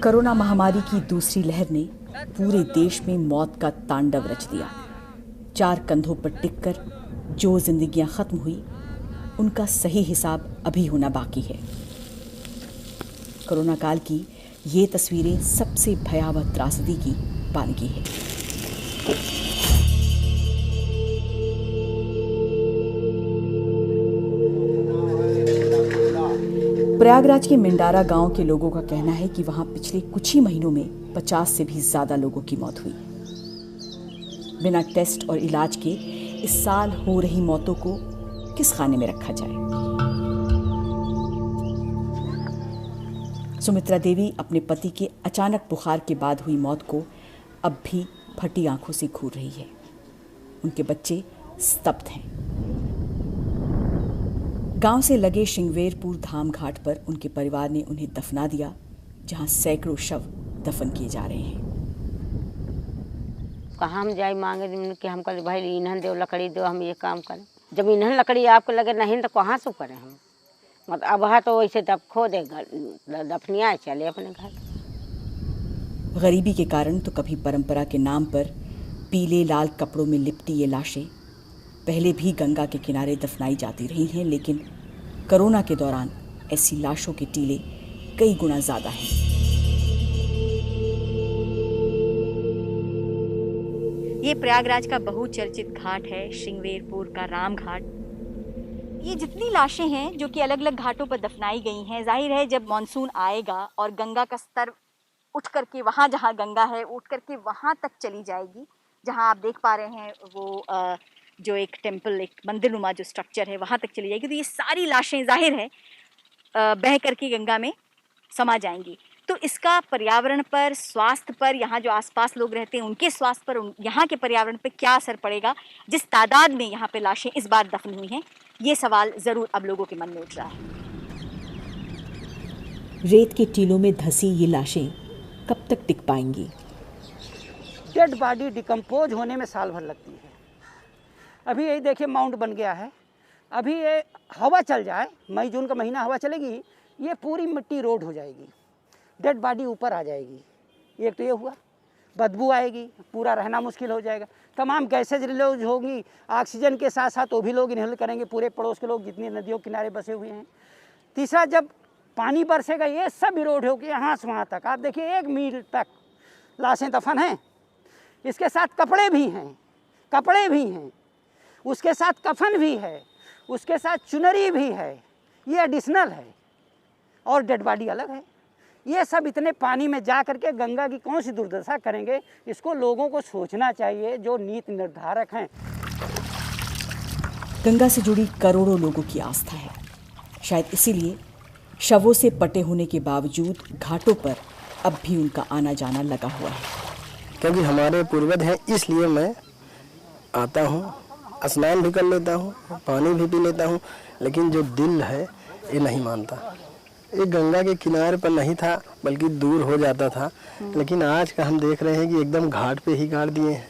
Corona महामारी की दूसरी लहर ने पूरे देश में मौत का तांडव रच दिया। चार कंधों पर टिककर जो जिंदगियां खत्म हुई, उनका सही हिसाब अभी होना बाकी है। कोरोना काल की ये तस्वीरें सबसे भयावह त्रासदी की बानगी है। प्रयागराज के मिंडारा गांव के लोगों का कहना है कि वहां पिछले कुछ ही महीनों में 50 से भी ज्यादा लोगों की मौत हुई। बिना टेस्ट और इलाज के इस साल हो रही मौतों को किस खाने में रखा जाए? सुमित्रा देवी अपने पति के अचानक बुखार के बाद हुई मौत को अब भी फटी आंखों से घूर रही है। उनके बच्चे स्तब्ध हैं। गांव से लगे श्रृंगवेरपुर धाम घाट पर उनके परिवार ने उन्हें दफना दिया, जहां सैकड़ों शव दफन किए जा रहे हैं। कहाँ हम जाए मांगे कि हम कल भाई ईंधन दो, लकड़ी दो, हम ये काम करें। जब ईंधन लकड़ी आपको लगे नहीं तो कहाँ से करें हम? मतलब अब है तो वैसे खो दे दफनिया चले अपने घर। गरीबी के कारण तो कभी परंपरा के नाम पर पीले लाल कपड़ों में लिपटी ये लाशें पहले भी गंगा के किनारे दफनाई जाती रही हैं, लेकिन कोरोना के दौरान ऐसी लाशों के टीले कई गुना ज्यादा हैं। ये प्रयागराज का बहुचर्चित घाट है, श्रृंगवेरपुर का राम घाट। ये जितनी लाशें हैं जो कि अलग अलग घाटों पर दफनाई गई हैं, जाहिर है जब मानसून आएगा और गंगा का स्तर उठ करके वहाँ जहाँ गंगा है उठ करके वहाँ तक चली जाएगी, जहाँ आप देख पा रहे हैं वो जो एक टेम्पल, एक मंदिरनुमा जो स्ट्रक्चर है, वहाँ तक चली जाएगी। तो ये सारी लाशें जाहिर है बह करके गंगा में समा जाएंगी। तो इसका पर्यावरण पर, स्वास्थ्य पर, यहाँ जो आसपास लोग रहते हैं उनके स्वास्थ्य पर, यहाँ के पर्यावरण पर क्या असर पड़ेगा? जिस तादाद में यहाँ पे लाशें इस बार दफन हुई हैं, ये सवाल ज़रूर अब लोगों के मन में उठ रहा है। रेत के टीलों में धसी ये लाशें कब तक टिक पाएंगी? डेड बॉडी डिकम्पोज होने में साल भर लगती है। अभी यही देखिए माउंट बन गया है। अभी ये हवा चल जाए, मई जून का महीना हवा चलेगी, ये पूरी मिट्टी रोड हो जाएगी, डेड बॉडी ऊपर आ जाएगी। एक तो ये हुआ, बदबू आएगी, पूरा रहना मुश्किल हो जाएगा। तमाम गैसेज रिलीज होगी, ऑक्सीजन के साथ साथ वो भी लोग इनहेल करेंगे, पूरे पड़ोस के लोग जितनी नदियों किनारे बसे हुए हैं। तीसरा, जब पानी बरसेगा ये सब इरोड होगी यहाँ से वहाँ तक। आप देखिए 1 मील तक लाशें दफन हैं। इसके साथ कपड़े भी हैं, उसके साथ कफन भी है, उसके साथ चुनरी भी है, ये एडिशनल है, और डेड बॉडी अलग है। ये सब इतने पानी में जा करके गंगा की कौन सी दुर्दशा करेंगे, इसको लोगों को सोचना चाहिए, जो नीति निर्धारक हैं। गंगा से जुड़ी करोड़ों लोगों की आस्था है। शायद इसीलिए शवों से पटे होने के बावजूद घाटों पर अब भी उनका आना जाना लगा हुआ है। क्योंकि हमारे पूर्वज हैं, इसलिए मैं आता हूँ, स्नान भी कर लेता हूँ, पानी भी पी लेता हूँ, लेकिन जो दिल है ये नहीं मानता। ये गंगा के किनारे पर नहीं था, बल्कि दूर हो जाता था, लेकिन आज का हम देख रहे हैं कि एकदम घाट पे ही गाड़ दिए हैं।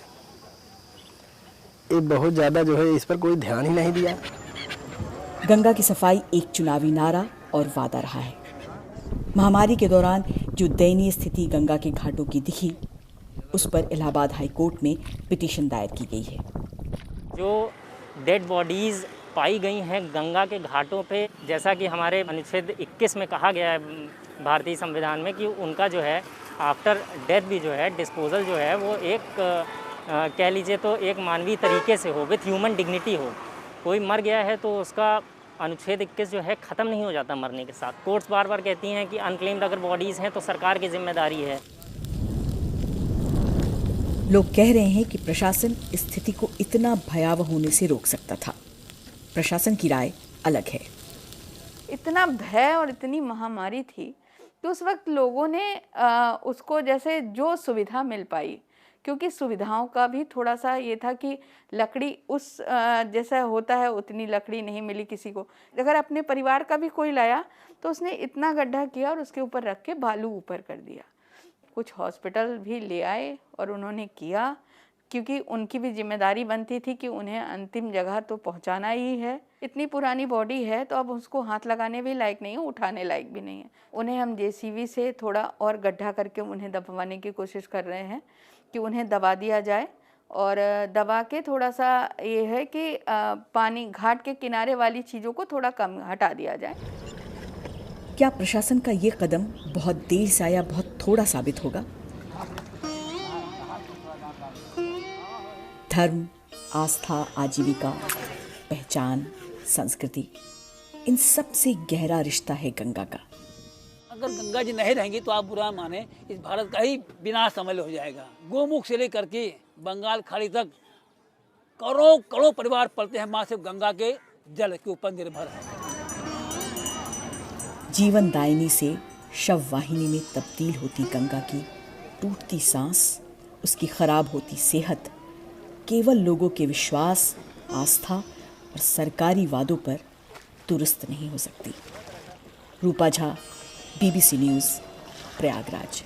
ये बहुत ज़्यादा जो है, इस पर कोई ध्यान ही नहीं दिया। गंगा की सफाई एक चुनावी नारा और वादा रहा है। महामारी के दौरान जो दयनीय स्थिति गंगा के घाटों की दिखी, उस पर इलाहाबाद हाई कोर्ट में पिटीशन दायर की गई है। जो डेड बॉडीज़ पाई गई हैं गंगा के घाटों पे, जैसा कि हमारे अनुच्छेद 21 में कहा गया है भारतीय संविधान में, कि उनका जो है आफ्टर डेथ भी जो है डिस्पोजल जो है वो एक कह लीजिए तो एक मानवीय तरीके से हो, विथ ह्यूमन डिग्निटी हो। कोई मर गया है तो उसका अनुच्छेद 21 जो है ख़त्म नहीं हो जाता मरने के साथ। कोर्ट्स बार बार कहती हैं कि अनक्लेम्ड अगर बॉडीज़ हैं तो सरकार की जिम्मेदारी है। लोग कह रहे हैं कि प्रशासन इस स्थिति को इतना भयावह होने से रोक सकता था। प्रशासन की राय अलग है। इतना भय और इतनी महामारी थी कि उस वक्त लोगों ने उसको जैसे जो सुविधा मिल पाई, क्योंकि सुविधाओं का भी थोड़ा सा ये था कि लकड़ी उस जैसा होता है उतनी लकड़ी नहीं मिली किसी को। अगर अपने परिवार का भी कोई लाया तो उसने इतना गड्ढा किया और उसके ऊपर रख के बालू ऊपर कर दिया। कुछ हॉस्पिटल भी ले आए और उन्होंने किया, क्योंकि उनकी भी जिम्मेदारी बनती थी कि उन्हें अंतिम जगह तो पहुंचाना ही है। इतनी पुरानी बॉडी है तो अब उसको हाथ लगाने भी लायक नहीं है, उठाने लायक भी नहीं है। उन्हें हम जेसीबी से थोड़ा और गड्ढा करके उन्हें दबवाने की कोशिश कर रहे हैं कि उन्हें दबा दिया जाए, और दबा के थोड़ा सा ये है कि पानी घाट के किनारे वाली चीज़ों को थोड़ा कम हटा दिया जाए। क्या प्रशासन का ये कदम बहुत देर से या बहुत थोड़ा साबित होगा? धर्म, आस्था, आजीविका, पहचान, संस्कृति, इन सब से गहरा रिश्ता है गंगा का। अगर गंगा जी नहीं रहेंगी तो आप बुरा माने, इस भारत का ही विनाश समझ हो जाएगा। गोमुख से लेकर के बंगाल खाड़ी तक करोड़ों करोड़ों परिवार पलते हैं माँ सिर्फ गंगा के जल के ऊपर निर्भर है। जीवन दायिनी से शव वाहिनी में तब्दील होती गंगा की टूटती सांस, उसकी खराब होती सेहत केवल लोगों के विश्वास, आस्था और सरकारी वादों पर दुरुस्त नहीं हो सकती। रूपा झा, BBC न्यूज़, प्रयागराज।